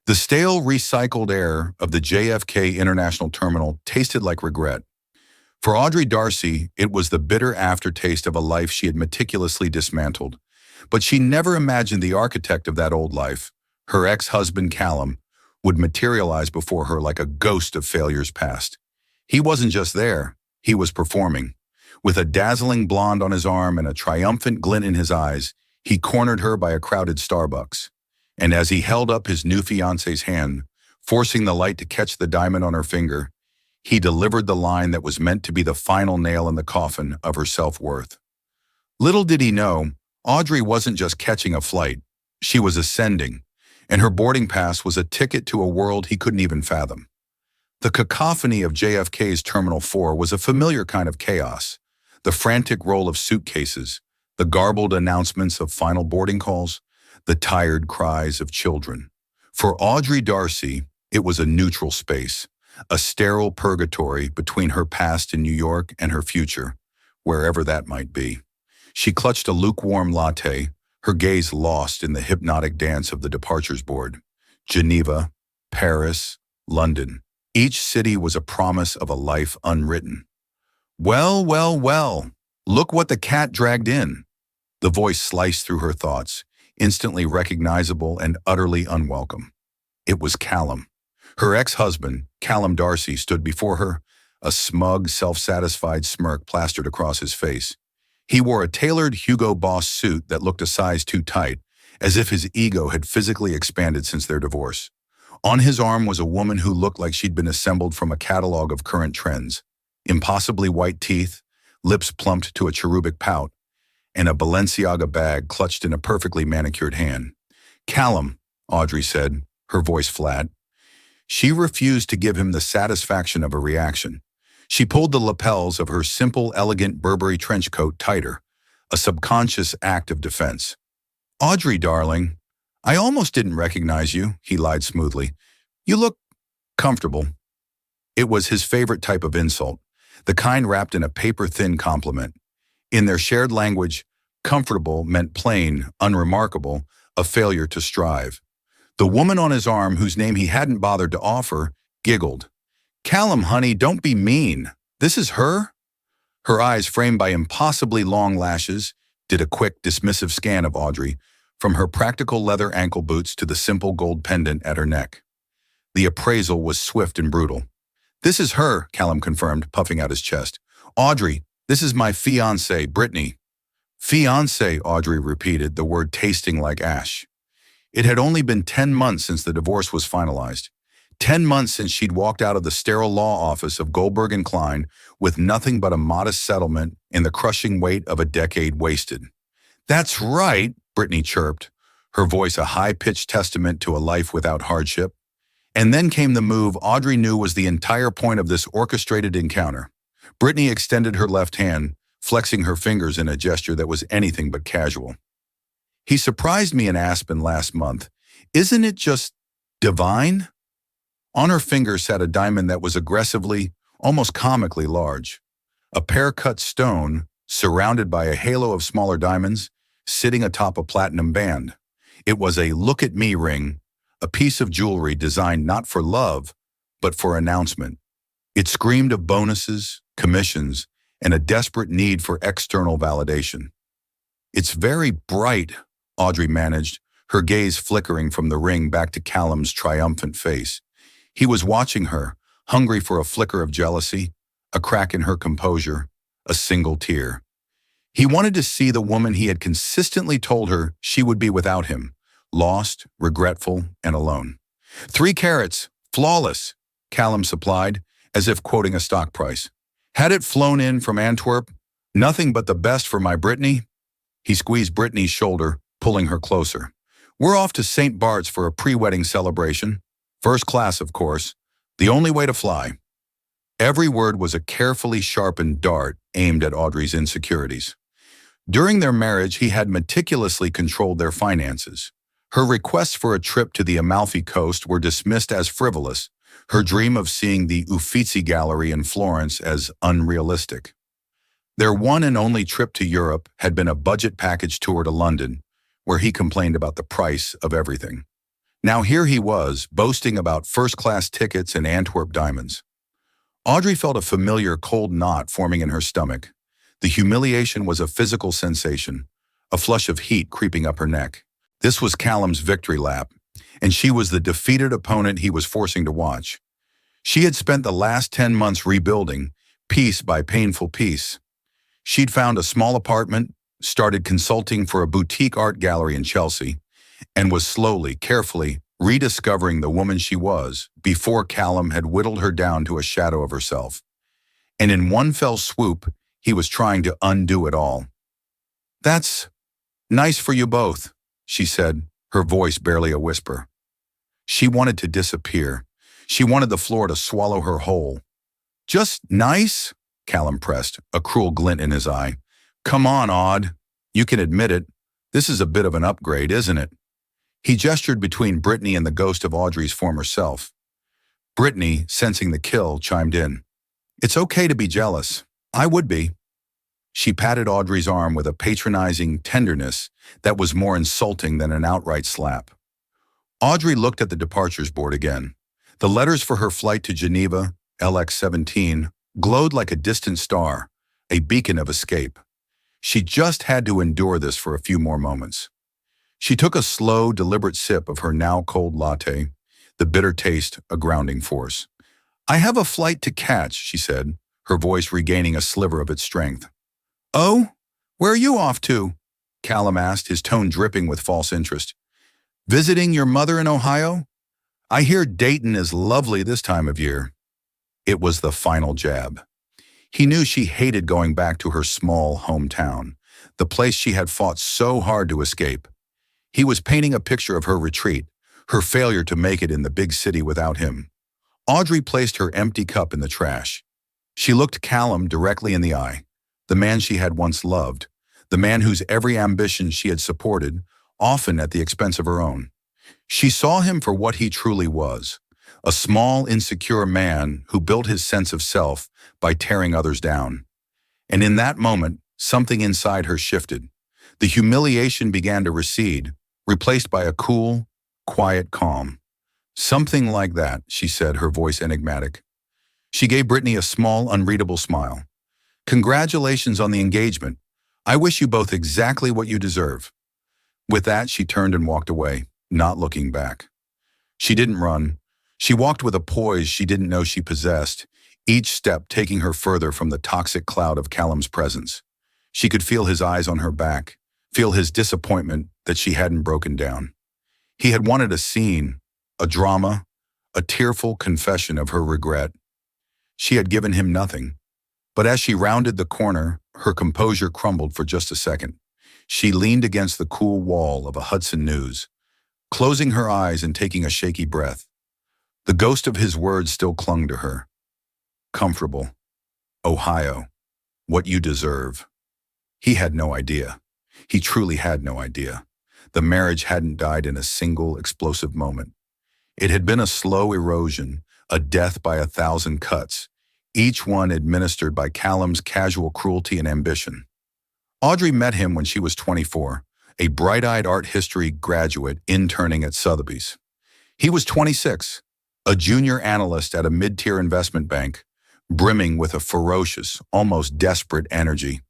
The stale, recycled air of the JFK International Terminal tasted like regret. For Audrey Darcy, it was the bitter aftertaste of a life she had meticulously dismantled. But she never imagined the architect of that old life, her ex-husband Callum, would materialize before her like a ghost of failures past. He wasn't just there, he was performing. With a dazzling blonde on his arm and a triumphant glint in his eyes, he cornered her by a crowded Starbucks. And as he held up his new fiancée's hand, forcing the light to catch the diamond on her finger, he delivered the line that was meant to be the final nail in the coffin of her self-worth. Little did he know, Audrey wasn't just catching a flight, she was ascending, and her boarding pass was a ticket to a world he couldn't even fathom. The cacophony of JFK's Terminal 4 was a familiar kind of chaos. The frantic roll of suitcases, the garbled announcements of final boarding calls, the tired cries of children. For Audrey Darcy, it was a neutral space, a sterile purgatory between her past in New York and her future, wherever that might be. She clutched a lukewarm latte, her gaze lost in the hypnotic dance of the departures board. Geneva, Paris, London. Each city was a promise of a life unwritten. Well, well, well, look what the cat dragged in. The voice sliced through her thoughts, instantly recognizable and utterly unwelcome. It was Callum. Her ex-husband, Callum Darcy, stood before her, a smug, self-satisfied smirk plastered across his face. He wore a tailored Hugo Boss suit that looked a size too tight, as if his ego had physically expanded since their divorce. On his arm was a woman who looked like she'd been assembled from a catalog of current trends. Impossibly white teeth, lips plumped to a cherubic pout, and a Balenciaga bag clutched in a perfectly manicured hand. "Callum," Audrey said, her voice flat. She refused to give him the satisfaction of a reaction. She pulled the lapels of her simple, elegant Burberry trench coat tighter, a subconscious act of defense. "Audrey, darling, I almost didn't recognize you," he lied smoothly. "You look comfortable." It was his favorite type of insult, the kind wrapped in a paper-thin compliment. In their shared language, comfortable meant plain, unremarkable, a failure to strive. The woman on his arm, whose name he hadn't bothered to offer, giggled. "Callum, honey, don't be mean. This is her?" Her eyes, framed by impossibly long lashes, did a quick, dismissive scan of Audrey, from her practical leather ankle boots to the simple gold pendant at her neck. The appraisal was swift and brutal. "This is her," Callum confirmed, puffing out his chest. "Audrey, this is my fiancée, Brittany." "Fiancée," Audrey repeated, the word tasting like ash. It had only been 10 months since the divorce was finalized. 10 months since she'd walked out of the sterile law office of Goldberg and Klein with nothing but a modest settlement and the crushing weight of a decade wasted. "That's right," Brittany chirped, her voice a high-pitched testament to a life without hardship. And then came the move Audrey knew was the entire point of this orchestrated encounter. Brittany extended her left hand, flexing her fingers in a gesture that was anything but casual. "He surprised me in Aspen last month. Isn't it just divine?" On her finger sat a diamond that was aggressively, almost comically large. A pear-cut stone, surrounded by a halo of smaller diamonds, sitting atop a platinum band. It was a look-at-me ring, a piece of jewelry designed not for love, but for announcement. It screamed of bonuses, commissions, and a desperate need for external validation. "It's very bright," Audrey managed, her gaze flickering from the ring back to Callum's triumphant face. He was watching her, hungry for a flicker of jealousy, a crack in her composure, a single tear. He wanted to see the woman he had consistently told her she would be without him, lost, regretful, and alone. "3 carats, flawless," Callum supplied, as if quoting a stock price. "Had it flown in from Antwerp, nothing but the best for my Brittany." He squeezed Brittany's shoulder, pulling her closer. "We're off to St. Bart's for a pre-wedding celebration. First class, of course. The only way to fly." Every word was a carefully sharpened dart aimed at Audrey's insecurities. During their marriage, he had meticulously controlled their finances. Her requests for a trip to the Amalfi Coast were dismissed as frivolous, her dream of seeing the Uffizi Gallery in Florence as unrealistic. Their one and only trip to Europe had been a budget package tour to London, where he complained about the price of everything. Now here he was, boasting about first-class tickets and Antwerp diamonds. Audrey felt a familiar cold knot forming in her stomach. The humiliation was a physical sensation, a flush of heat creeping up her neck. This was Callum's victory lap, and she was the defeated opponent he was forcing to watch. She had spent the last 10 months rebuilding, piece by painful piece. She'd found a small apartment, started consulting for a boutique art gallery in Chelsea, and was slowly, carefully, rediscovering the woman she was before Callum had whittled her down to a shadow of herself. And in one fell swoop, he was trying to undo it all. "That's nice for you both," she said, her voice barely a whisper. She wanted to disappear. She wanted the floor to swallow her whole. "Just nice?" Callum pressed, a cruel glint in his eye. "Come on, Aud. You can admit it. This is a bit of an upgrade, isn't it?" He gestured between Brittany and the ghost of Audrey's former self. Brittany, sensing the kill, chimed in. "It's okay to be jealous. I would be." She patted Audrey's arm with a patronizing tenderness that was more insulting than an outright slap. Audrey looked at the departures board again. The letters for her flight to Geneva, LX-17, glowed like a distant star, a beacon of escape. She just had to endure this for a few more moments. She took a slow, deliberate sip of her now cold latte, the bitter taste a grounding force. "I have a flight to catch," she said, her voice regaining a sliver of its strength. "Oh? Where are you off to?" Callum asked, his tone dripping with false interest. "Visiting your mother in Ohio? I hear Dayton is lovely this time of year." It was the final jab. He knew she hated going back to her small hometown, the place she had fought so hard to escape. He was painting a picture of her retreat, her failure to make it in the big city without him. Audrey placed her empty cup in the trash. She looked Callum directly in the eye, the man she had once loved, the man whose every ambition she had supported, often at the expense of her own. She saw him for what he truly was, a small, insecure man who built his sense of self by tearing others down. And in that moment, something inside her shifted. The humiliation began to recede, replaced by a cool, quiet calm. "Something like that," she said, her voice enigmatic. She gave Brittany a small, unreadable smile. "Congratulations on the engagement. I wish you both exactly what you deserve." With that, she turned and walked away, not looking back. She didn't run. She walked with a poise she didn't know she possessed, each step taking her further from the toxic cloud of Callum's presence. She could feel his eyes on her back, feel his disappointment that she hadn't broken down. He had wanted a scene, a drama, a tearful confession of her regret. She had given him nothing. But as she rounded the corner, her composure crumbled for just a second. She leaned against the cool wall of a Hudson News, closing her eyes and taking a shaky breath. The ghost of his words still clung to her. "Comfortable. Ohio. What you deserve." He had no idea. He truly had no idea. The marriage hadn't died in a single explosive moment. It had been a slow erosion, a death by 1,000 cuts, each one administered by Callum's casual cruelty and ambition. Audrey met him when she was 24, a bright-eyed art history graduate interning at Sotheby's. He was 26, a junior analyst at a mid-tier investment bank, brimming with a ferocious, almost desperate energy.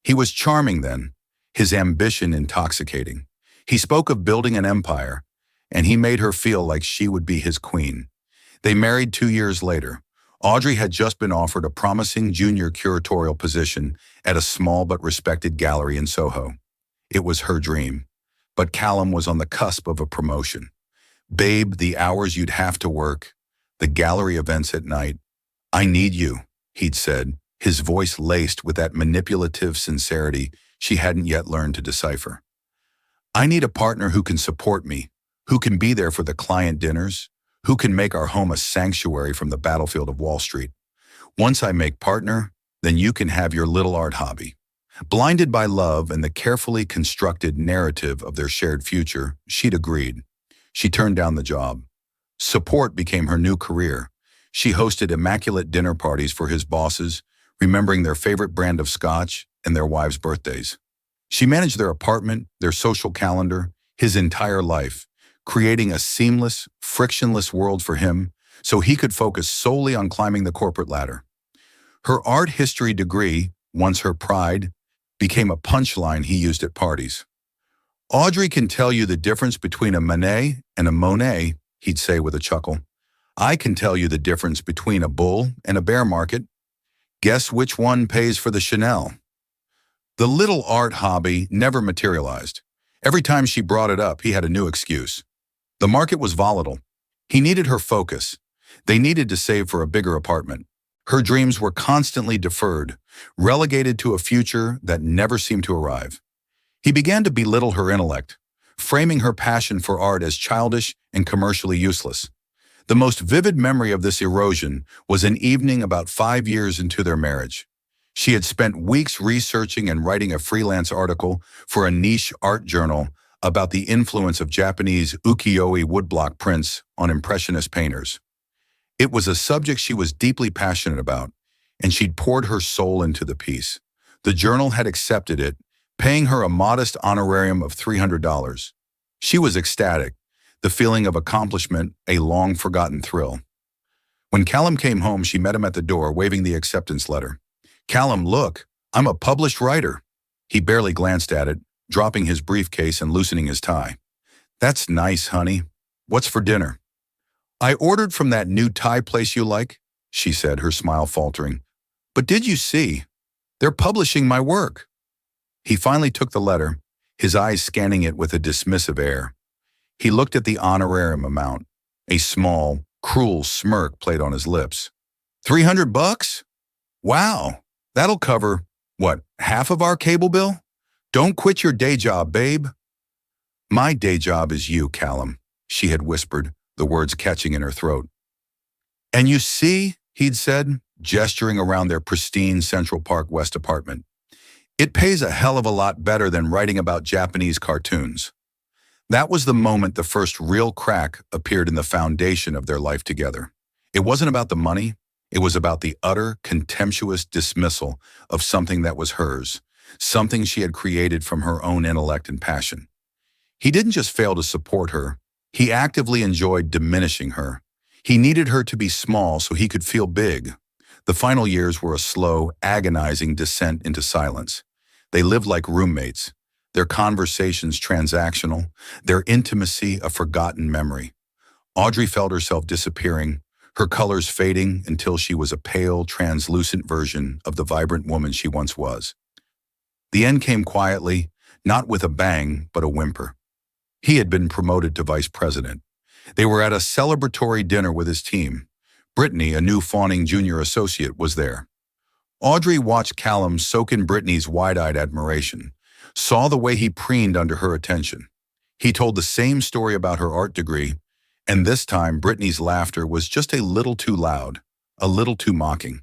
He was charming then, his ambition intoxicating. He spoke of building an empire, and he made her feel like she would be his queen. They married 2 years later. Audrey had just been offered a promising junior curatorial position at a small but respected gallery in Soho. It was her dream. But Callum was on the cusp of a promotion. "Babe, the hours you'd have to work, the gallery events at night. I need you," he'd said, his voice laced with that manipulative sincerity she hadn't yet learned to decipher. "I need a partner who can support me, who can be there for the client dinners, who can make our home a sanctuary from the battlefield of Wall Street. Once I make partner, then you can have your little art hobby." Blinded by love and the carefully constructed narrative of their shared future, she'd agreed. She turned down the job. Support became her new career. She hosted immaculate dinner parties for his bosses, remembering their favorite brand of scotch and their wives' birthdays. She managed their apartment, their social calendar, his entire life, creating a seamless, frictionless world for him so he could focus solely on climbing the corporate ladder. Her art history degree, once her pride, became a punchline he used at parties. Audrey can tell you the difference between a Manet and a Monet, he'd say with a chuckle. I can tell you the difference between a bull and a bear market. Guess which one pays for the Chanel? The little art hobby never materialized. Every time she brought it up, he had a new excuse. The market was volatile. He needed her focus. They needed to save for a bigger apartment. Her dreams were constantly deferred, relegated to a future that never seemed to arrive. He began to belittle her intellect, framing her passion for art as childish and commercially useless. The most vivid memory of this erosion was an evening about 5 years into their marriage. She had spent weeks researching and writing a freelance article for a niche art journal about the influence of Japanese ukiyo-e woodblock prints on Impressionist painters. It was a subject she was deeply passionate about, and she'd poured her soul into the piece. The journal had accepted it, paying her a modest honorarium of $300. She was ecstatic, the feeling of accomplishment a long-forgotten thrill. When Callum came home, she met him at the door, waving the acceptance letter. Callum, look, I'm a published writer. He barely glanced at it, dropping his briefcase and loosening his tie. That's nice, honey. What's for dinner? I ordered from that new Thai place you like, she said, her smile faltering. But did you see? They're publishing my work. He finally took the letter, his eyes scanning it with a dismissive air. He looked at the honorarium amount. A small, cruel smirk played on his lips. $300? Wow, that'll cover, what, half of our cable bill? Don't quit your day job, babe. My day job is you, Callum, she had whispered, the words catching in her throat. And you see, he'd said, gesturing around their pristine Central Park West apartment, it pays a hell of a lot better than writing about Japanese cartoons. That was the moment the first real crack appeared in the foundation of their life together. It wasn't about the money. It was about the utter, contemptuous dismissal of something that was hers, something she had created from her own intellect and passion. He didn't just fail to support her. He actively enjoyed diminishing her. He needed her to be small so he could feel big. The final years were a slow, agonizing descent into silence. They lived like roommates, their conversations transactional, their intimacy a forgotten memory. Audrey felt herself disappearing, her colors fading until she was a pale, translucent version of the vibrant woman she once was. The end came quietly, not with a bang, but a whimper. He had been promoted to vice president. They were at a celebratory dinner with his team. Brittany, a new fawning junior associate, was there. Audrey watched Callum soak in Brittany's wide-eyed admiration, saw the way he preened under her attention. He told the same story about her art degree, and this time Brittany's laughter was just a little too loud, a little too mocking.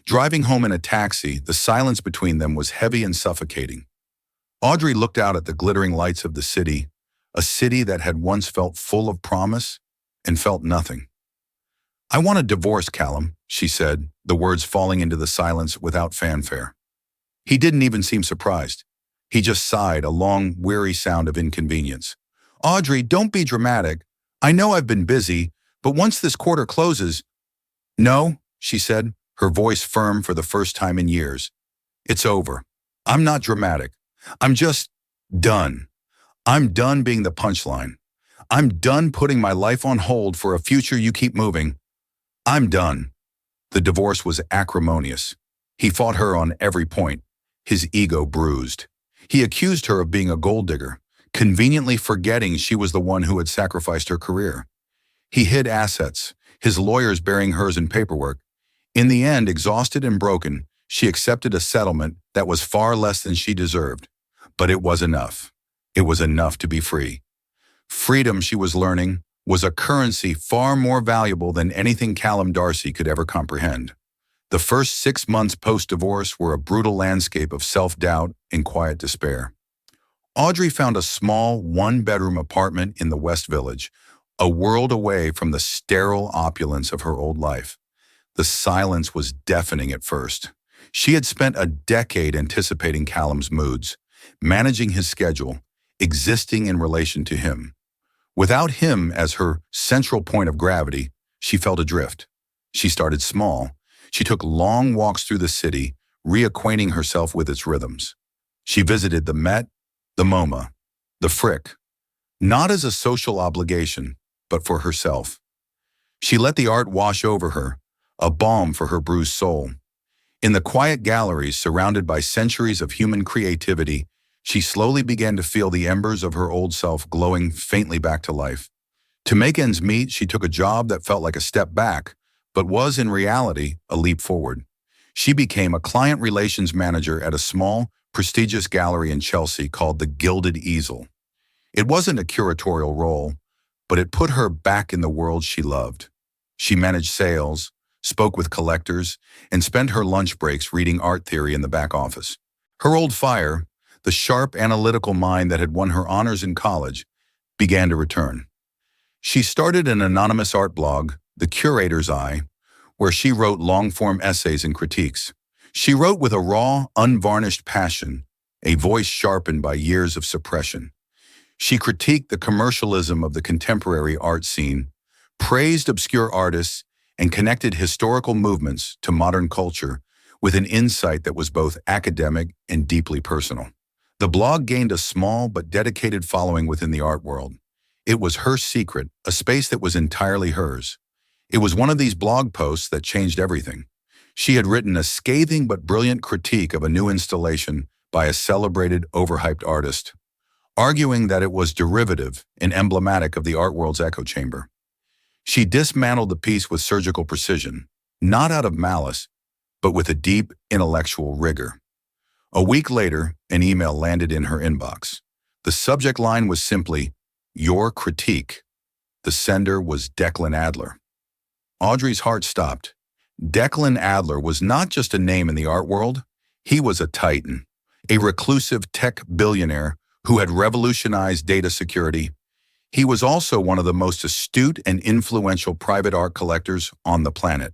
Driving home in a taxi, the silence between them was heavy and suffocating. Audrey looked out at the glittering lights of the city, a city that had once felt full of promise and felt nothing. I want a divorce, Callum, she said, the words falling into the silence without fanfare. He didn't even seem surprised. He just sighed, a long, weary sound of inconvenience. Audrey, don't be dramatic. I know I've been busy, but once this quarter closes... No, she said, her voice firm for the first time in years. It's over. I'm not dramatic. I'm just done. I'm done being the punchline. I'm done putting my life on hold for a future you keep moving. I'm done. The divorce was acrimonious. He fought her on every point, his ego bruised. He accused her of being a gold digger, conveniently forgetting she was the one who had sacrificed her career. He hid assets, his lawyers bearing hers in paperwork. In the end, exhausted and broken, she accepted a settlement that was far less than she deserved. But it was enough. It was enough to be free. Freedom, she was learning, was a currency far more valuable than anything Callum Darcy could ever comprehend. The first 6 months post-divorce were a brutal landscape of self-doubt and quiet despair. Audrey found a small, one-bedroom apartment in the West Village, a world away from the sterile opulence of her old life. The silence was deafening at first. She had spent a decade anticipating Callum's moods, managing his schedule, existing in relation to him. Without him as her central point of gravity, she felt adrift. She started small. She took long walks through the city, reacquainting herself with its rhythms. She visited the Met, the MoMA, the Frick, not as a social obligation, but for herself. She let the art wash over her, a balm for her bruised soul. In the quiet galleries surrounded by centuries of human creativity, she slowly began to feel the embers of her old self glowing faintly back to life. To make ends meet, she took a job that felt like a step back, but was in reality a leap forward. She became a client relations manager at a small, prestigious gallery in Chelsea called the Gilded Easel. It wasn't a curatorial role, but it put her back in the world she loved. She managed sales, spoke with collectors, and spent her lunch breaks reading art theory in the back office. Her old fire, the sharp analytical mind that had won her honors in college, began to return. She started an anonymous art blog, The Curator's Eye, where she wrote long-form essays and critiques. She wrote with a raw, unvarnished passion, a voice sharpened by years of suppression. She critiqued the commercialism of the contemporary art scene, praised obscure artists, and connected historical movements to modern culture with an insight that was both academic and deeply personal. The blog gained a small but dedicated following within the art world. It was her secret, a space that was entirely hers. It was one of these blog posts that changed everything. She had written a scathing but brilliant critique of a new installation by a celebrated, overhyped artist, arguing that it was derivative and emblematic of the art world's echo chamber. She dismantled the piece with surgical precision, not out of malice, but with a deep intellectual rigor. A week later, an email landed in her inbox. The subject line was simply, "Your critique." The sender was Declan Adler. Audrey's heart stopped. Declan Adler was not just a name in the art world, he was a titan, a reclusive tech billionaire who had revolutionized data security. He was also one of the most astute and influential private art collectors on the planet.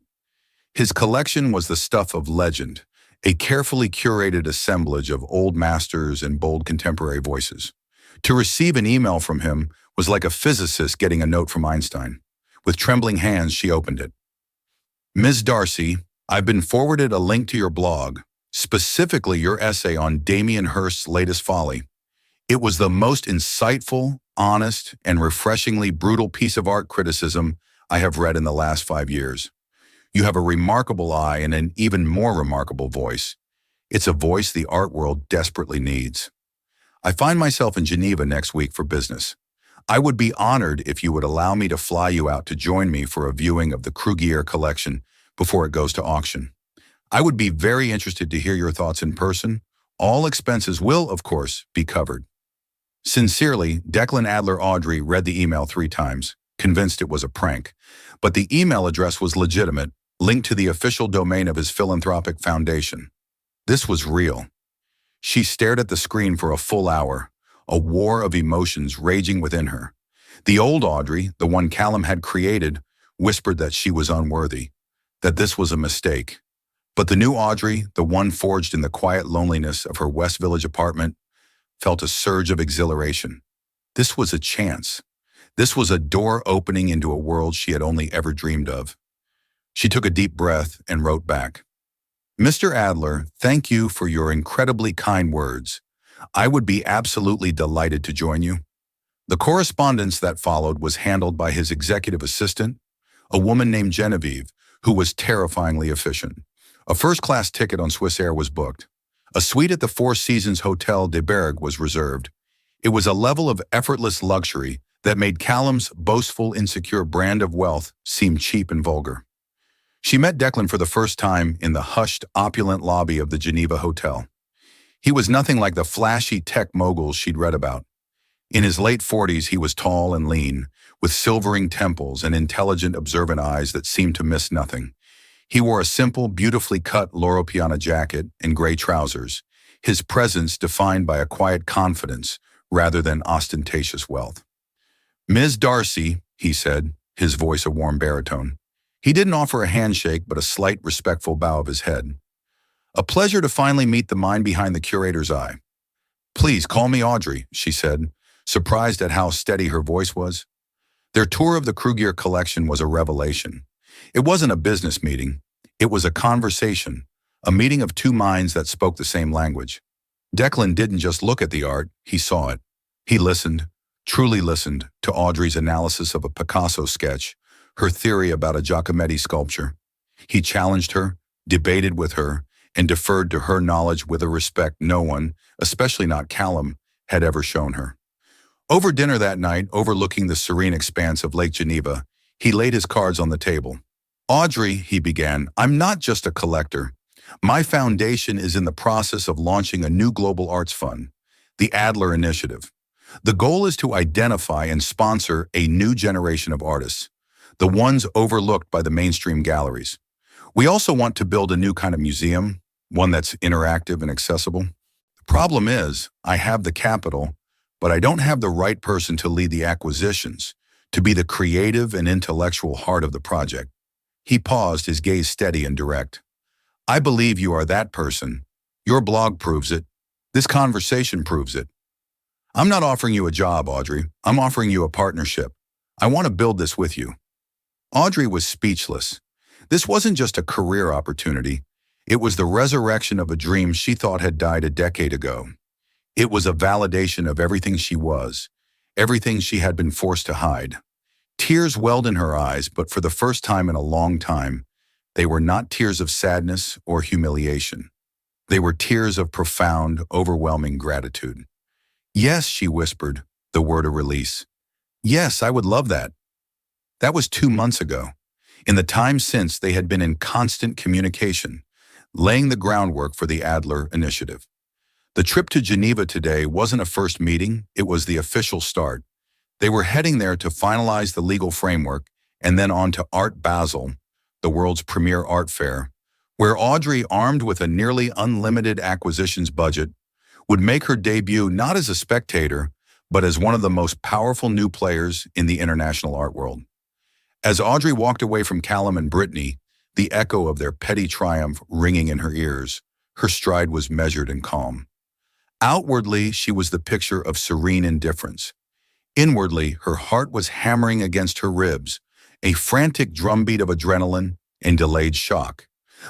His collection was the stuff of legend, a carefully curated assemblage of old masters and bold contemporary voices. To receive an email from him was like a physicist getting a note from Einstein. With trembling hands, she opened it. "Ms. Darcy, I've been forwarded a link to your blog, specifically your essay on Damien Hirst's latest folly. It was the most insightful, honest, and refreshingly brutal piece of art criticism I have read in the last 5 years. You have a remarkable eye and an even more remarkable voice. It's a voice the art world desperately needs. I find myself in Geneva next week for business. I would be honored if you would allow me to fly you out to join me for a viewing of the Krugier collection before it goes to auction. I would be very interested to hear your thoughts in person. All expenses will, of course, be covered. Sincerely, Declan Adler." Audrey read the email 3 times, convinced it was a prank. But the email address was legitimate, linked to the official domain of his philanthropic foundation. This was real. She stared at the screen for a full hour, a war of emotions raging within her. The old Audrey, the one Callum had created, whispered that she was unworthy, that this was a mistake. But the new Audrey, the one forged in the quiet loneliness of her West Village apartment, felt a surge of exhilaration. This was a chance. This was a door opening into a world she had only ever dreamed of. She took a deep breath and wrote back. "Mr. Adler, thank you for your incredibly kind words. I would be absolutely delighted to join you." The correspondence that followed was handled by his executive assistant, a woman named Genevieve, who was terrifyingly efficient. A first-class ticket on Swiss Air was booked. A suite at the Four Seasons Hotel de Berg was reserved. It was a level of effortless luxury that made Callum's boastful, insecure brand of wealth seem cheap and vulgar. She met Declan for the first time in the hushed, opulent lobby of the Geneva Hotel. He was nothing like the flashy tech moguls she'd read about. In his late 40s, he was tall and lean, with silvering temples and intelligent, observant eyes that seemed to miss nothing. He wore a simple, beautifully cut Loro Piana jacket and gray trousers, his presence defined by a quiet confidence rather than ostentatious wealth. "Ms. Darcy," he said, his voice a warm baritone. He didn't offer a handshake, but a slight, respectful bow of his head. "A pleasure to finally meet the mind behind the curator's eye." "Please call me Audrey," she said, surprised at how steady her voice was. Their tour of the Kruger collection was a revelation. It wasn't a business meeting. It was a conversation, a meeting of two minds that spoke the same language. Declan didn't just look at the art, he saw it. He listened, truly listened, to Audrey's analysis of a Picasso sketch, her theory about a Giacometti sculpture. He challenged her, debated with her, and deferred to her knowledge with a respect no one, especially not Callum, had ever shown her. Over dinner that night, overlooking the serene expanse of Lake Geneva, he laid his cards on the table. "Audrey," he began, "I'm not just a collector. My foundation is in the process of launching a new global arts fund, the Adler Initiative. The goal is to identify and sponsor a new generation of artists, the ones overlooked by the mainstream galleries. We also want to build a new kind of museum, one that's interactive and accessible. The problem is, I have the capital, but I don't have the right person to lead the acquisitions, to be the creative and intellectual heart of the project." He paused, his gaze steady and direct. "I believe you are that person. Your blog proves it. This conversation proves it. I'm not offering you a job, Audrey. I'm offering you a partnership. I want to build this with you." Audrey was speechless. This wasn't just a career opportunity. It was the resurrection of a dream she thought had died a decade ago. It was a validation of everything she was, everything she had been forced to hide. Tears welled in her eyes, but for the first time in a long time, they were not tears of sadness or humiliation. They were tears of profound, overwhelming gratitude. "Yes," she whispered, the word of release. "Yes, I would love that." That was 2 months ago. In the time since, they had been in constant communication, laying the groundwork for the Adler Initiative. The trip to Geneva today wasn't a first meeting, it was the official start. They were heading there to finalize the legal framework and then on to Art Basel, the world's premier art fair, where Audrey, armed with a nearly unlimited acquisitions budget, would make her debut not as a spectator, but as one of the most powerful new players in the international art world. As Audrey walked away from Callum and Brittany, the echo of their petty triumph ringing in her ears, her stride was measured and calm. Outwardly, she was the picture of serene indifference. Inwardly, her heart was hammering against her ribs, a frantic drumbeat of adrenaline and delayed shock.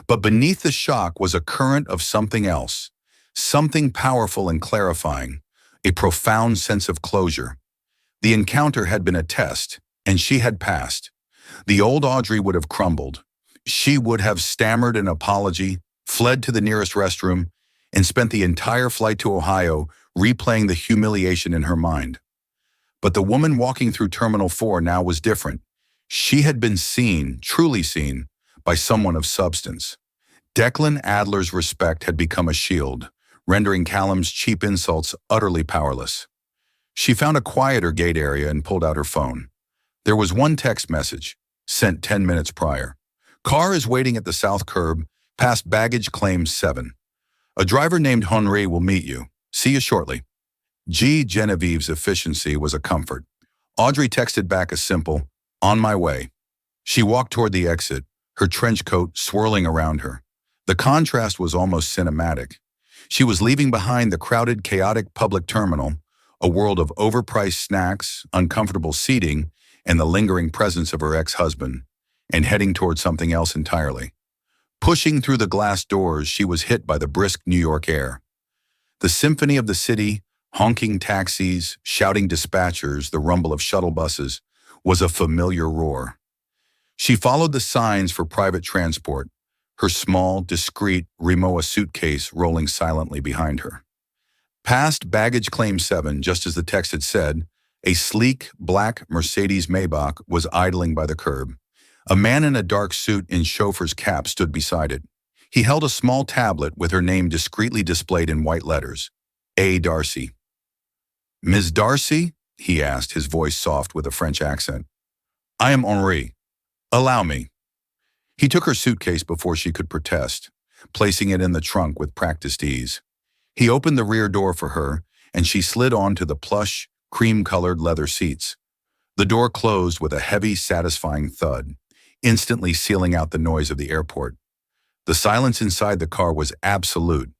But beneath the shock was a current of something else, something powerful and clarifying, a profound sense of closure. The encounter had been a test, and she had passed. The old Audrey would have crumbled. She would have stammered an apology, fled to the nearest restroom, and spent the entire flight to Ohio replaying the humiliation in her mind. But the woman walking through Terminal 4 now was different. She had been seen, truly seen, by someone of substance. Declan Adler's respect had become a shield, rendering Callum's cheap insults utterly powerless. She found a quieter gate area and pulled out her phone. There was one text message, sent 10 minutes prior. "Car is waiting at the south curb, past baggage claim 7. A driver named Henri will meet you. See you shortly." Genevieve's efficiency was a comfort. Audrey texted back a simple, "On my way." She walked toward the exit, her trench coat swirling around her. The contrast was almost cinematic. She was leaving behind the crowded, chaotic public terminal, a world of overpriced snacks, uncomfortable seating, and the lingering presence of her ex-husband, and heading toward something else entirely. Pushing through the glass doors, she was hit by the brisk New York air. The symphony of the city, honking taxis, shouting dispatchers, the rumble of shuttle buses, was a familiar roar. She followed the signs for private transport, her small, discreet Rimowa suitcase rolling silently behind her. Past baggage claim 7, just as the text had said, a sleek, black Mercedes Maybach was idling by the curb. A man in a dark suit in chauffeur's cap stood beside it. He held a small tablet with her name discreetly displayed in white letters, A. Darcy. "Ms. Darcy?" he asked, his voice soft with a French accent. "I am Henri. Allow me." He took her suitcase before she could protest, placing it in the trunk with practiced ease. He opened the rear door for her, and she slid onto the plush, cream-colored leather seats. The door closed with a heavy, satisfying thud, instantly sealing out the noise of the airport. The silence inside the car was absolute,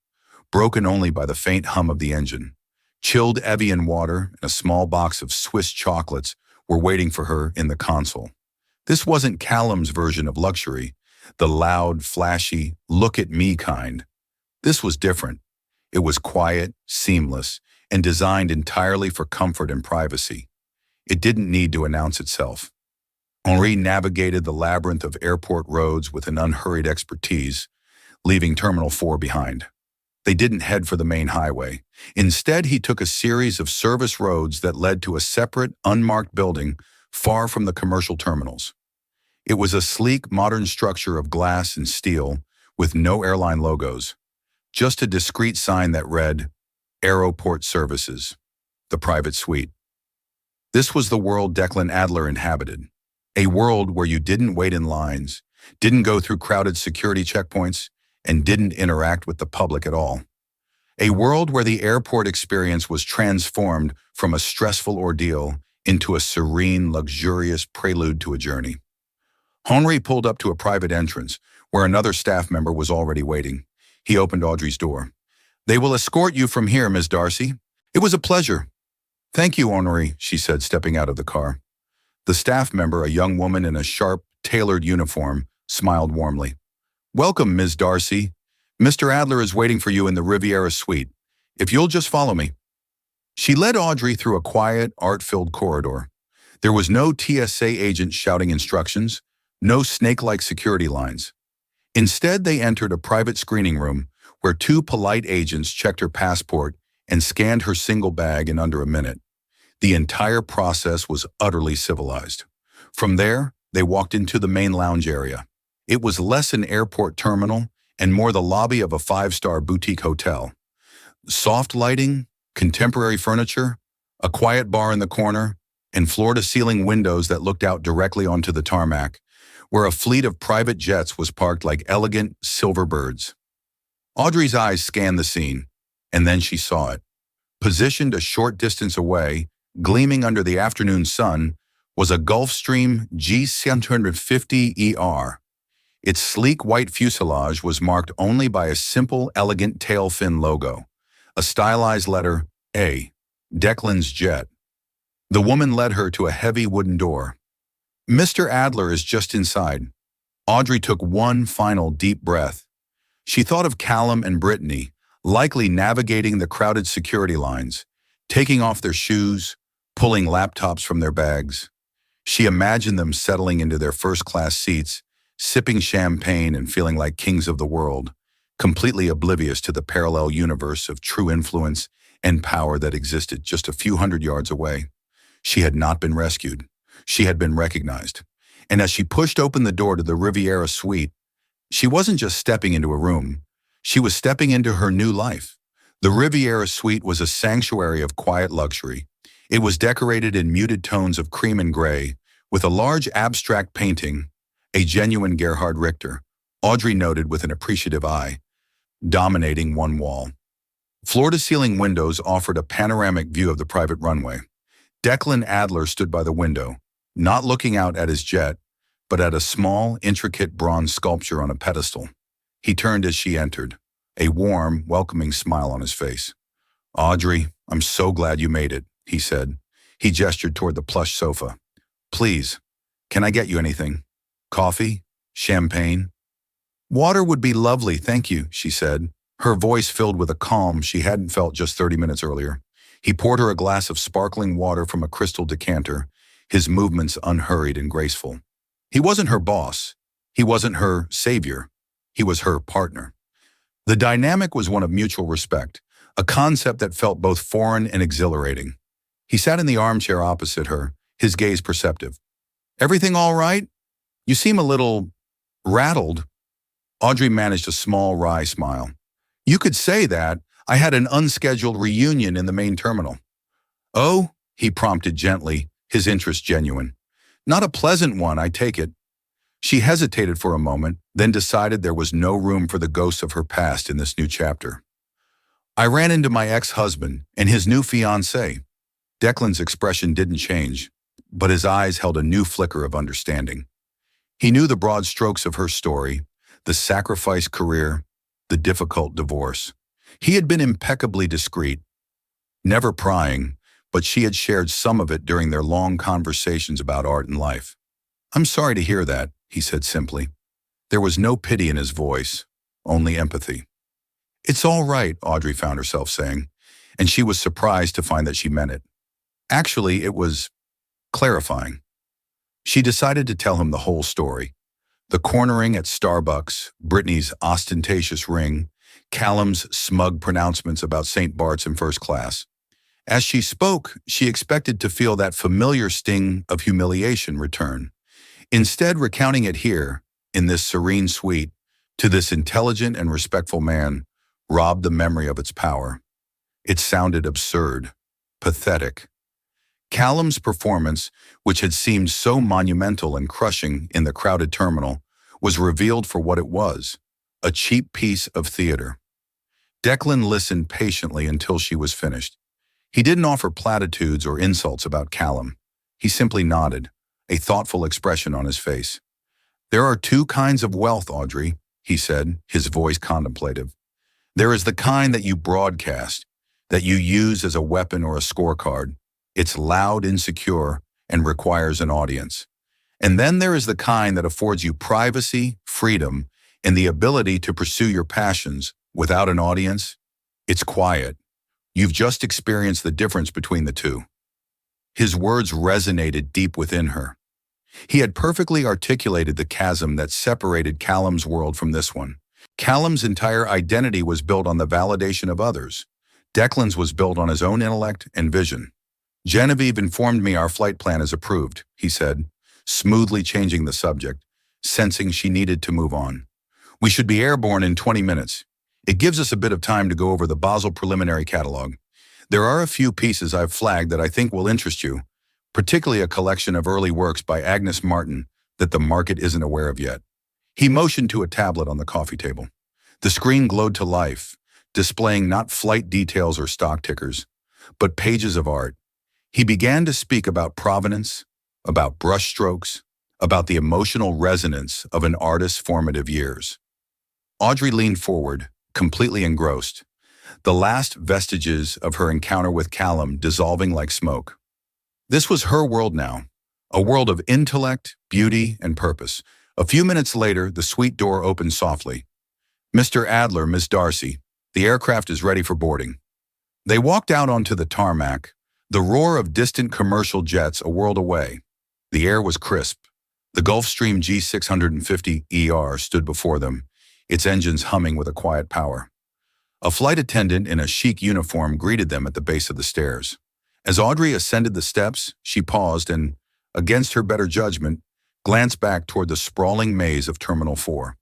broken only by the faint hum of the engine. Chilled Evian water and a small box of Swiss chocolates were waiting for her in the console. This wasn't Callum's version of luxury, the loud, flashy, look-at-me kind. This was different. It was quiet, seamless, and designed entirely for comfort and privacy. It didn't need to announce itself. Henri navigated the labyrinth of airport roads with an unhurried expertise, leaving Terminal 4 behind. They didn't head for the main highway. Instead, he took a series of service roads that led to a separate, unmarked building far from the commercial terminals. It was a sleek, modern structure of glass and steel with no airline logos, just a discreet sign that read, Aeroport Services, the private suite. This was the world Declan Adler inhabited, a world where you didn't wait in lines, didn't go through crowded security checkpoints, and didn't interact with the public at all. A world where the airport experience was transformed from a stressful ordeal into a serene, luxurious prelude to a journey. Henri pulled up to a private entrance where another staff member was already waiting. He opened Audrey's door. "They will escort you from here, Miss Darcy. It was a pleasure." "Thank you, Henri," she said, stepping out of the car. The staff member, a young woman in a sharp, tailored uniform, smiled warmly. "Welcome, Ms. Darcy. Mr. Adler is waiting for you in the Riviera suite. If you'll just follow me." She led Audrey through a quiet, art-filled corridor. There was no TSA agent shouting instructions, no snake-like security lines. Instead, they entered a private screening room where two polite agents checked her passport and scanned her single bag in under a minute. The entire process was utterly civilized. From there, they walked into the main lounge area. It was less an airport terminal and more the lobby of a five-star boutique hotel. Soft lighting, contemporary furniture, a quiet bar in the corner, and floor-to-ceiling windows that looked out directly onto the tarmac, where a fleet of private jets was parked like elegant silver birds. Audrey's eyes scanned the scene, and then she saw it. Positioned a short distance away, gleaming under the afternoon sun, was a Gulfstream G750ER. Its sleek white fuselage was marked only by a simple, elegant tail fin logo, a stylized letter A, Declan's jet. The woman led her to a heavy wooden door. "Mr. Adler is just inside." Audrey took one final deep breath. She thought of Callum and Brittany, likely navigating the crowded security lines, taking off their shoes, pulling laptops from their bags. She imagined them settling into their first-class seats, sipping champagne and feeling like kings of the world, completely oblivious to the parallel universe of true influence and power that existed just a few hundred yards away. She had not been rescued. She had been recognized. And as she pushed open the door to the Riviera suite, she wasn't just stepping into a room. She was stepping into her new life. The Riviera suite was a sanctuary of quiet luxury. It was decorated in muted tones of cream and gray, with a large abstract painting, a genuine Gerhard Richter, Audrey noted with an appreciative eye, dominating one wall. Floor-to-ceiling windows offered a panoramic view of the private runway. Declan Adler stood by the window, not looking out at his jet, but at a small, intricate bronze sculpture on a pedestal. He turned as she entered, a warm, welcoming smile on his face. "Audrey, I'm so glad you made it," he said. He gestured toward the plush sofa. "Please, can I get you anything? Coffee? Champagne?" "Water would be lovely, thank you," she said, her voice filled with a calm she hadn't felt just 30 minutes earlier. He poured her a glass of sparkling water from a crystal decanter, his movements unhurried and graceful. He wasn't her boss. He wasn't her savior. He was her partner. The dynamic was one of mutual respect, a concept that felt both foreign and exhilarating. He sat in the armchair opposite her, his gaze perceptive. "Everything all right? You seem a little rattled." Audrey managed a small, wry smile. "You could say that. I had an unscheduled reunion in the main terminal." "Oh?" he prompted gently, his interest genuine. "Not a pleasant one, I take it." She hesitated for a moment, then decided there was no room for the ghosts of her past in this new chapter. "I ran into my ex-husband and his new fiancée." Declan's expression didn't change, but his eyes held a new flicker of understanding. He knew the broad strokes of her story, the sacrificed career, the difficult divorce. He had been impeccably discreet. Never prying, but she had shared some of it during their long conversations about art and life. "I'm sorry to hear that," he said simply. There was no pity in his voice, only empathy. "It's all right," Audrey found herself saying, and she was surprised to find that she meant it. Actually, it was clarifying. She decided to tell him the whole story. The cornering at Starbucks, Brittany's ostentatious ring, Callum's smug pronouncements about St. Bart's in first class. As she spoke, she expected to feel that familiar sting of humiliation return. Instead, recounting it here, in this serene suite, to this intelligent and respectful man, robbed the memory of its power. It sounded absurd, pathetic. Callum's performance, which had seemed so monumental and crushing in the crowded terminal, was revealed for what it was, a cheap piece of theater. Declan listened patiently until she was finished. He didn't offer platitudes or insults about Callum. He simply nodded, a thoughtful expression on his face. "There are two kinds of wealth, Audrey," he said, his voice contemplative. "There is the kind that you broadcast, that you use as a weapon or a scorecard. It's loud, insecure, and requires an audience. And then there is the kind that affords you privacy, freedom, and the ability to pursue your passions without an audience. It's quiet. You've just experienced the difference between the two." His words resonated deep within her. He had perfectly articulated the chasm that separated Callum's world from this one. Callum's entire identity was built on the validation of others. Declan's was built on his own intellect and vision. "Genevieve informed me our flight plan is approved," he said, smoothly changing the subject, sensing she needed to move on. "We should be airborne in 20 minutes. It gives us a bit of time to go over the Basel preliminary catalog. There are a few pieces I've flagged that I think will interest you, particularly a collection of early works by Agnes Martin that the market isn't aware of yet." He motioned to a tablet on the coffee table. The screen glowed to life, displaying not flight details or stock tickers, but pages of art. He began to speak about provenance, about brushstrokes, about the emotional resonance of an artist's formative years. Audrey leaned forward, completely engrossed, the last vestiges of her encounter with Callum dissolving like smoke. This was her world now, a world of intellect, beauty, and purpose. A few minutes later, the suite door opened softly. "Mr. Adler, Miss Darcy, the aircraft is ready for boarding." They walked out onto the tarmac, the roar of distant commercial jets a world away. The air was crisp. The Gulfstream G650ER stood before them, its engines humming with a quiet power. A flight attendant in a chic uniform greeted them at the base of the stairs. As Audrey ascended the steps, she paused and, against her better judgment, glanced back toward the sprawling maze of Terminal 4.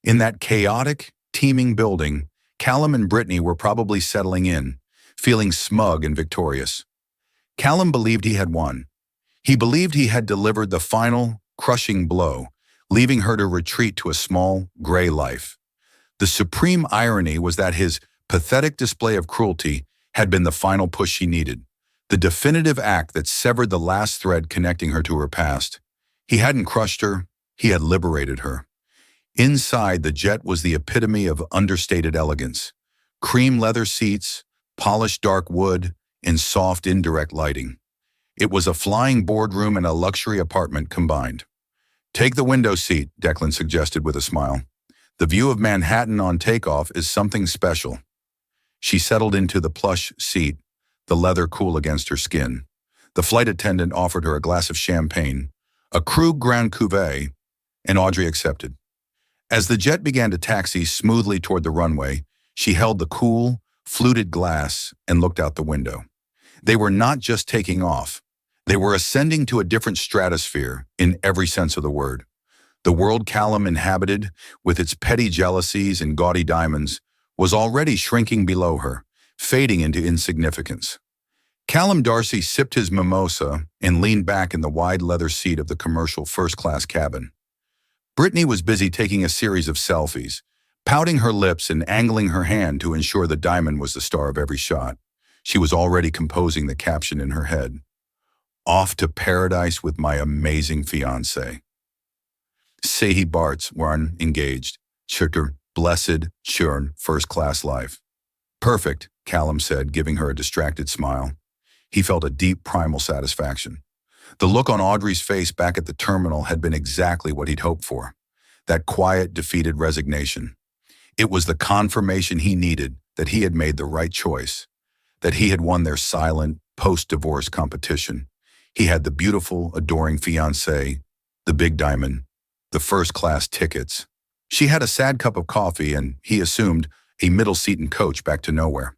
In that chaotic, teeming building, Callum and Brittany were probably settling in, feeling smug and victorious. Callum believed he had won. He believed he had delivered the final, crushing blow, leaving her to retreat to a small, gray life. The supreme irony was that his pathetic display of cruelty had been the final push she needed, the definitive act that severed the last thread connecting her to her past. He hadn't crushed her, he had liberated her. Inside, the jet was the epitome of understated elegance. Cream leather seats, polished dark wood, and soft indirect lighting. It was a flying boardroom and a luxury apartment combined. "Take the window seat," Declan suggested with a smile. "The view of Manhattan on takeoff is something special." She settled into the plush seat, the leather cool against her skin. The flight attendant offered her a glass of champagne, a Krug Grand Cuvée, and Audrey accepted. As the jet began to taxi smoothly toward the runway, she held the cool, fluted glass and looked out the window. They were not just taking off. They were ascending to a different stratosphere in every sense of the word. The world Callum inhabited, with its petty jealousies and gaudy diamonds, was already shrinking below her, fading into insignificance. Callum Darcy sipped his mimosa and leaned back in the wide leather seat of the commercial first-class cabin. Brittany was busy taking a series of selfies, pouting her lips and angling her hand to ensure the diamond was the star of every shot. She was already composing the caption in her head. "Off to paradise with my amazing fiancé. Sahi Bart's waren engaged. Churter, blessed, schön, first-class life." Perfect, Callum said, giving her a distracted smile. He felt a deep primal satisfaction. The look on Audrey's face back at the terminal had been exactly what he'd hoped for. That quiet, defeated resignation. It was the confirmation he needed that he had made the right choice, that he had won their silent, post-divorce competition. He had the beautiful, adoring fiancée, the big diamond, the first-class tickets. She had a sad cup of coffee and, he assumed, a middle-seat and coach back to nowhere.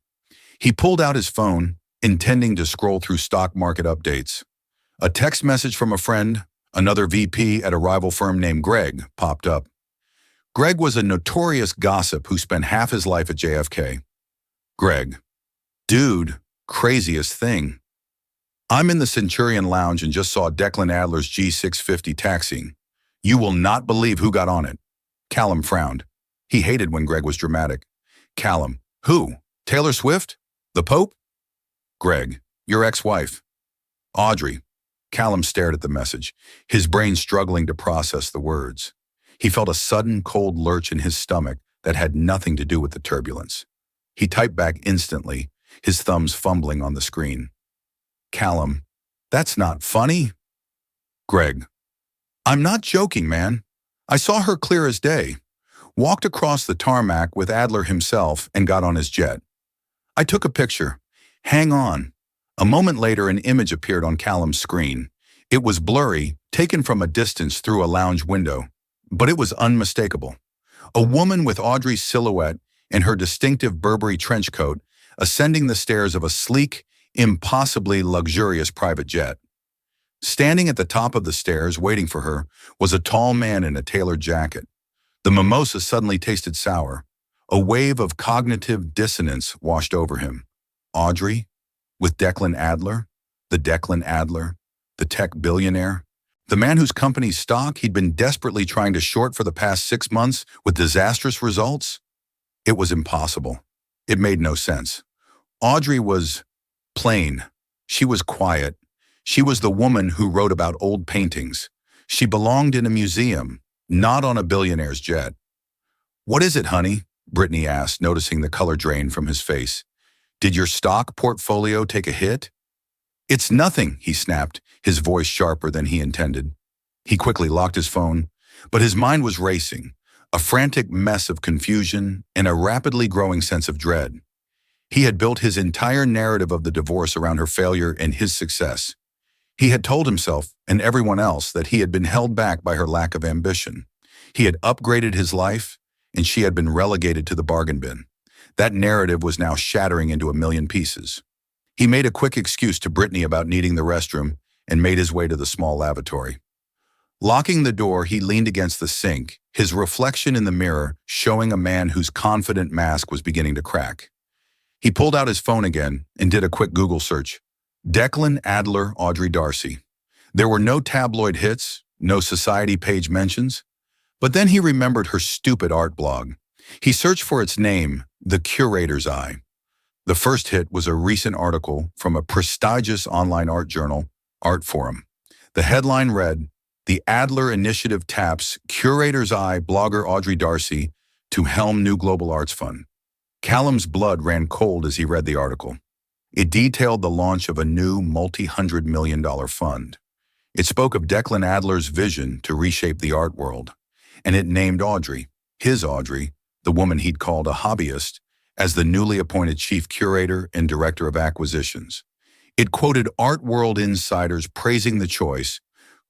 He pulled out his phone, intending to scroll through stock market updates. A text message from a friend, another VP at a rival firm named Greg, popped up. Greg was a notorious gossip who spent half his life at JFK. Greg. Dude, craziest thing. I'm in the Centurion Lounge and just saw Declan Adler's G650 taxiing. You will not believe who got on it. Callum frowned. He hated when Greg was dramatic. Callum. Who? Taylor Swift? The Pope? Greg. Your ex-wife. Audrey. Callum stared at the message, his brain struggling to process the words. He felt a sudden cold lurch in his stomach that had nothing to do with the turbulence. He typed back instantly, his thumbs fumbling on the screen. Callum. That's not funny. Greg. I'm not joking, man. I saw her clear as day. Walked across the tarmac with Adler himself and got on his jet. I took a picture. Hang on. A moment later, an image appeared on Callum's screen. It was blurry, taken from a distance through a lounge window, but it was unmistakable. A woman with Audrey's silhouette and her distinctive Burberry trench coat ascending the stairs of a sleek, impossibly luxurious private jet. Standing at the top of the stairs, waiting for her, was a tall man in a tailored jacket. The mimosa suddenly tasted sour. A wave of cognitive dissonance washed over him. Audrey? With Declan Adler? The Declan Adler? The tech billionaire? The man whose company's stock he'd been desperately trying to short for the past 6 months with disastrous results? It was impossible. It made no sense. Audrey was plain. She was quiet. She was the woman who wrote about old paintings. She belonged in a museum, not on a billionaire's jet. What is it, honey? Brittany asked, noticing the color drain from his face. Did your stock portfolio take a hit? It's nothing, he snapped, his voice sharper than he intended. He quickly locked his phone, but his mind was racing, a frantic mess of confusion and a rapidly growing sense of dread. He had built his entire narrative of the divorce around her failure and his success. He had told himself and everyone else that he had been held back by her lack of ambition. He had upgraded his life, and she had been relegated to the bargain bin. That narrative was now shattering into a million pieces. He made a quick excuse to Brittany about needing the restroom and made his way to the small lavatory. Locking the door, he leaned against the sink, his reflection in the mirror showing a man whose confident mask was beginning to crack. He pulled out his phone again and did a quick Google search. Declan Adler, Audrey Darcy. There were no tabloid hits, no society page mentions. But then he remembered her stupid art blog. He searched for its name, The Curator's Eye. The first hit was a recent article from a prestigious online art journal, Art Forum. The headline read, "The Adler Initiative taps Curator's Eye blogger Audrey Darcy to helm new global arts fund." Callum's blood ran cold as he read the article. It detailed the launch of a new multi-hundred-million-dollar fund. It spoke of Declan Adler's vision to reshape the art world, and it named Audrey, his Audrey, the woman he'd called a hobbyist, as the newly appointed chief curator and director of acquisitions. It quoted art world insiders praising the choice,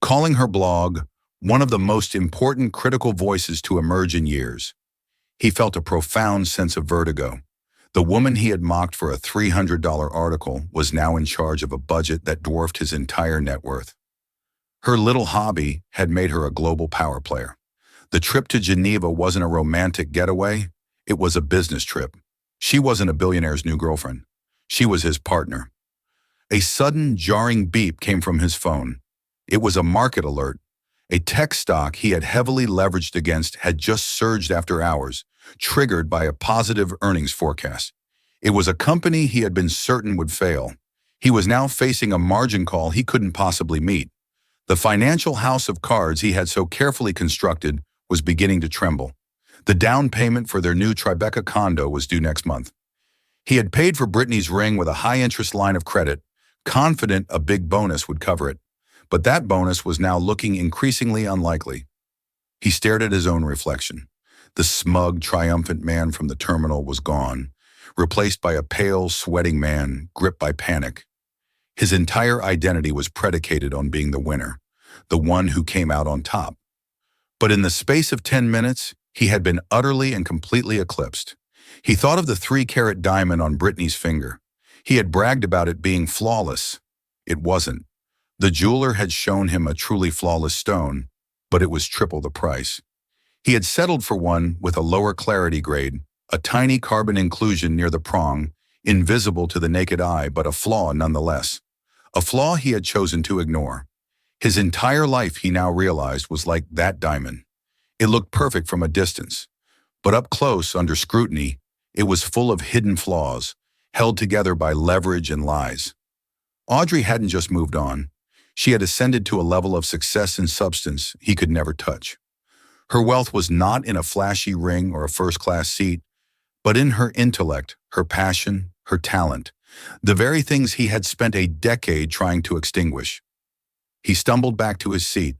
calling her blog one of the most important critical voices to emerge in years. He felt a profound sense of vertigo. The woman he had mocked for a $300 article was now in charge of a budget that dwarfed his entire net worth. Her little hobby had made her a global power player. The trip to Geneva wasn't a romantic getaway, it was a business trip. She wasn't a billionaire's new girlfriend. She was his partner. A sudden, jarring beep came from his phone. It was a market alert. A tech stock he had heavily leveraged against had just surged after hours, triggered by a positive earnings forecast. It was a company he had been certain would fail. He was now facing a margin call he couldn't possibly meet. The financial house of cards he had so carefully constructed was beginning to tremble. The down payment for their new Tribeca condo was due next month. He had paid for Brittany's ring with a high-interest line of credit, confident a big bonus would cover it. But that bonus was now looking increasingly unlikely. He stared at his own reflection. The smug, triumphant man from the terminal was gone, replaced by a pale, sweating man gripped by panic. His entire identity was predicated on being the winner, the one who came out on top. But in the space of 10 minutes, he had been utterly and completely eclipsed. He thought of the 3-carat diamond on Brittany's finger. He had bragged about it being flawless. It wasn't. The jeweler had shown him a truly flawless stone, but it was triple the price. He had settled for one with a lower clarity grade, a tiny carbon inclusion near the prong, invisible to the naked eye, but a flaw nonetheless. A flaw he had chosen to ignore. His entire life, he now realized, was like that diamond. It looked perfect from a distance, but up close, under scrutiny, it was full of hidden flaws, held together by leverage and lies. Audrey hadn't just moved on. She had ascended to a level of success and substance he could never touch. Her wealth was not in a flashy ring or a first-class seat, but in her intellect, her passion, her talent, the very things he had spent a decade trying to extinguish. He stumbled back to his seat,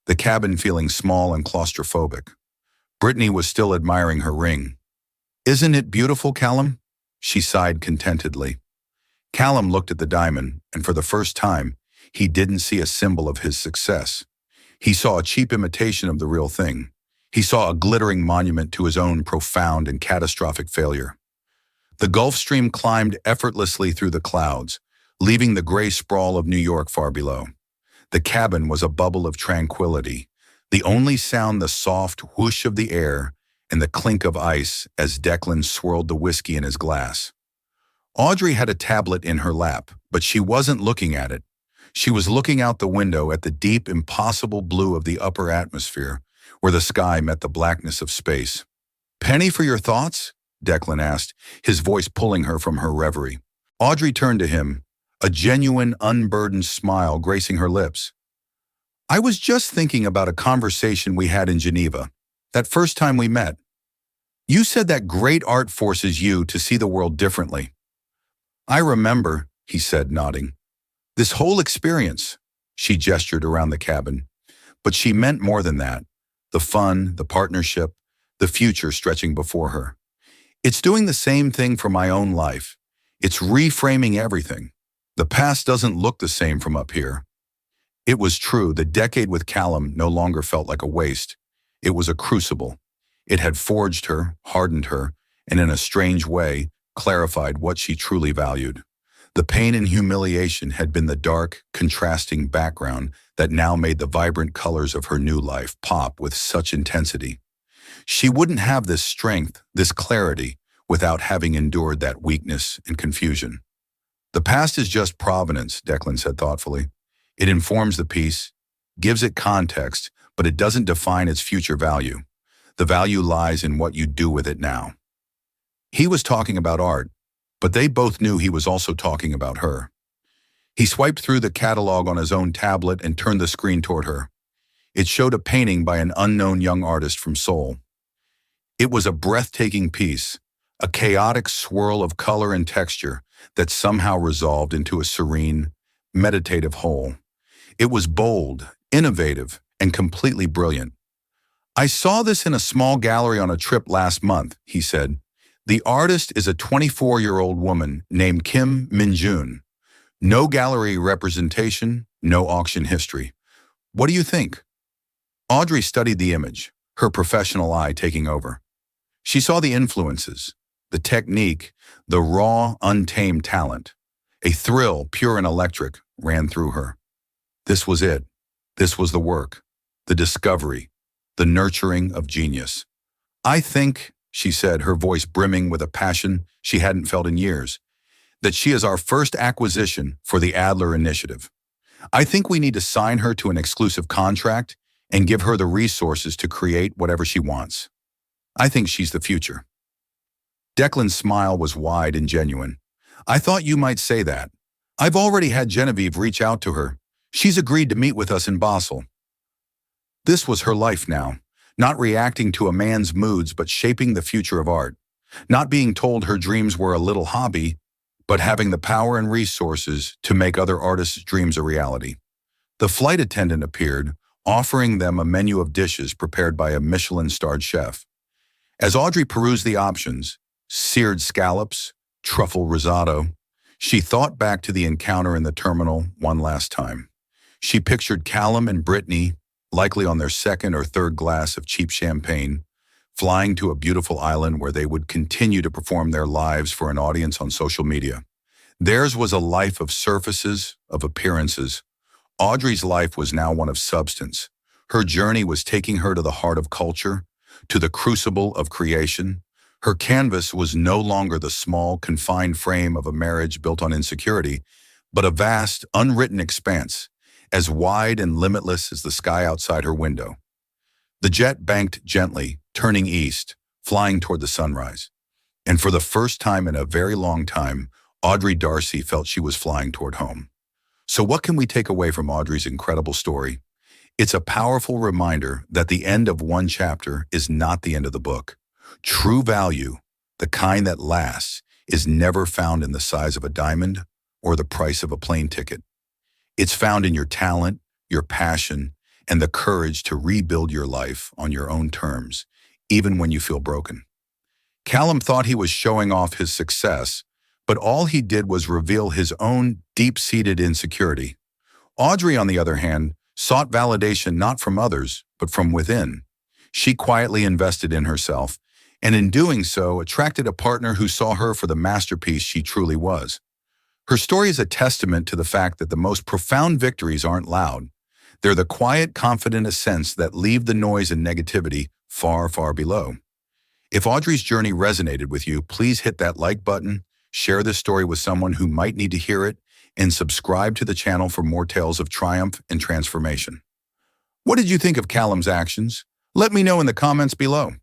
the cabin feeling small and claustrophobic. Brittany was still admiring her ring. "Isn't it beautiful, Callum?" She sighed contentedly. Callum looked at the diamond, and for the first time, he didn't see a symbol of his success. He saw a cheap imitation of the real thing. He saw a glittering monument to his own profound and catastrophic failure. The Gulf Stream climbed effortlessly through the clouds, leaving the gray sprawl of New York far below. The cabin was a bubble of tranquility, the only sound the soft whoosh of the air and the clink of ice as Declan swirled the whiskey in his glass. Audrey had a tablet in her lap, but she wasn't looking at it. She was looking out the window at the deep, impossible blue of the upper atmosphere, where the sky met the blackness of space. "Penny for your thoughts?" Declan asked, his voice pulling her from her reverie. Audrey turned to him, a genuine, unburdened smile gracing her lips. "I was just thinking about a conversation we had in Geneva, that first time we met. You said that great art forces you to see the world differently." "I remember," he said, nodding. "This whole experience," she gestured around the cabin. But she meant more than that. The fun, the partnership, the future stretching before her. "It's doing the same thing for my own life. It's reframing everything. The past doesn't look the same from up here." It was true, the decade with Callum no longer felt like a waste. It was a crucible. It had forged her, hardened her, and in a strange way, clarified what she truly valued. The pain and humiliation had been the dark, contrasting background that now made the vibrant colors of her new life pop with such intensity. She wouldn't have this strength, this clarity, without having endured that weakness and confusion. "The past is just provenance," Declan said thoughtfully. "It informs the piece, gives it context, but it doesn't define its future value. The value lies in what you do with it now." He was talking about art, but they both knew he was also talking about her. He swiped through the catalog on his own tablet and turned the screen toward her. It showed a painting by an unknown young artist from Seoul. It was a breathtaking piece, a chaotic swirl of color and texture that somehow resolved into a serene, meditative whole. It was bold, innovative, and completely brilliant. "I saw this in a small gallery on a trip last month," he said. "The artist is a 24-year-old woman named Kim Min-jun. No gallery representation, no auction history. What do you think?" Audrey studied the image, her professional eye taking over. She saw the influences, the technique, the raw, untamed talent. A thrill, pure and electric, ran through her. This was it. This was the work, the discovery, the nurturing of genius. "I think," she said, her voice brimming with a passion she hadn't felt in years, "that she is our first acquisition for the Adler Initiative. I think we need to sign her to an exclusive contract and give her the resources to create whatever she wants. I think she's the future." Declan's smile was wide and genuine. "I thought you might say that. I've already had Genevieve reach out to her. She's agreed to meet with us in Basel." This was her life now, not reacting to a man's moods but shaping the future of art. Not being told her dreams were a little hobby, but having the power and resources to make other artists' dreams a reality. The flight attendant appeared, offering them a menu of dishes prepared by a Michelin-starred chef. As Audrey perused the options, seared scallops, truffle risotto, she thought back to the encounter in the terminal one last time. She pictured Callum and Brittany, likely on their second or third glass of cheap champagne, flying to a beautiful island where they would continue to perform their lives for an audience on social media. Theirs was a life of surfaces, of appearances. Audrey's life was now one of substance. Her journey was taking her to the heart of culture, to the crucible of creation. Her canvas was no longer the small, confined frame of a marriage built on insecurity, but a vast, unwritten expanse, as wide and limitless as the sky outside her window. The jet banked gently, turning east, flying toward the sunrise. And for the first time in a very long time, Audrey Darcy felt she was flying toward home. So what can we take away from Audrey's incredible story? It's a powerful reminder that the end of one chapter is not the end of the book. True value, the kind that lasts, is never found in the size of a diamond or the price of a plane ticket. It's found in your talent, your passion, and the courage to rebuild your life on your own terms, even when you feel broken. Callum thought he was showing off his success, but all he did was reveal his own deep-seated insecurity. Audrey, on the other hand, sought validation not from others, but from within. She quietly invested in herself, and in doing so, attracted a partner who saw her for the masterpiece she truly was. Her story is a testament to the fact that the most profound victories aren't loud. They're the quiet, confident ascents that leave the noise and negativity far, far below. If Audrey's journey resonated with you, please hit that like button, share this story with someone who might need to hear it, and subscribe to the channel for more tales of triumph and transformation. What did you think of Callum's actions? Let me know in the comments below.